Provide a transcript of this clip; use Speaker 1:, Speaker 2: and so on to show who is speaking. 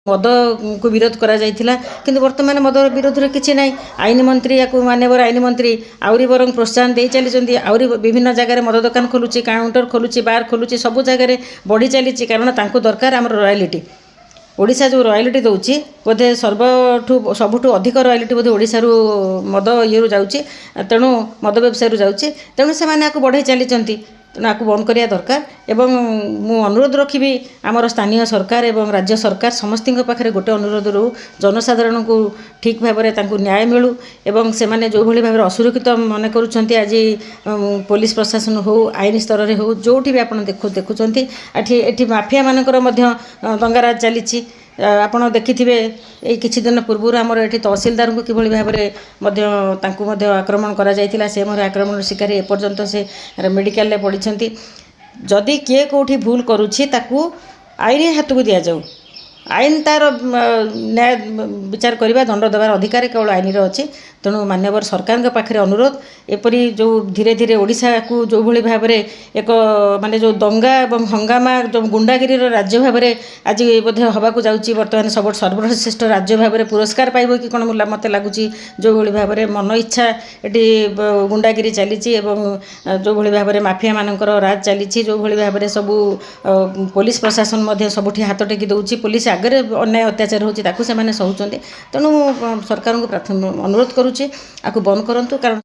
Speaker 1: मद को विरोध करा जाइथिला किंतु वर्तमान मद विरोध रे किछि नाही। आईन मंत्री या मान्यवर आईन मंत्री आउरी बरं प्रोत्साहन दे चली आउरी विभिन्न जगह मद दुकान खोलुची काउंटर खोलुची बार खोलुची सबु जगह बढ़ी चली कारण तांको दरकार आम रॉयल्टी ओडिशा जो रॉयल्टी दौची बोधे सबुठू अधिक रॉयल्टी बोधे ओडिशा रु मद ये जाऊँगी तेणु मद व्यवसाय जाऊँगी तेणु से मैंने बढ़ई चली तेणु आपको बंद करिया दरकार एवं मु अनुरोध रखी आमर स्थानीय सरकार एवं राज्य सरकार समस्त पाखे गोटे अनुरोध रू जनसाधारण को ठीक भाव में न्याय मिलू एवं से माने जो भली भाव असुरक्षित मन करुँच आज पुलिस प्रशासन हो आईन स्तर में हो जो भी आप देखुं एटी माफिया मानकर दंगाराज चली आपण देखिथिबे एई किछि दिन पूर्व आमर एठी तहसीलदार को किभली भाव में आक्रमण करा जायतिला से मोर आक्रमण शिकारी एपर्यंत से मेडिकल ले पड़िछंती। जदि किए कोठी भूल करूछि ताकू आईन हाथ को दिया जाऊ आईन तार न्याय विचार करवा दंड देवार अधिकार केवल आईन अच्छी तेणु मान्यवर सरकार पाखे अनुरोध एपरी जो धीरे धीरे ओडिशा को जो भली भाव में एक माने जो दंगा एवं हंगामा जो गुंडागिरी राज्य भाव में आज बोधे हवाक जाऊँगी बर्तमान सब सर्वश्रेष्ठ राज्य भाव में पुरस्कार पाइब कि कौन मत लगुच जो भली भाव में मन इच्छा ये गुंडागिरी चली जो भली भाव में माफिया मानकर राज चली जो भली भाव में सबू पुलिस प्रशासन सबुठी हाथ टेकी दौर पुलिस आगे अन्याय अत्याचार होची ताकू से माने सहुचंती तेणु सरकार को अनुरोध करुच्ची आपको बंद करंतु कारण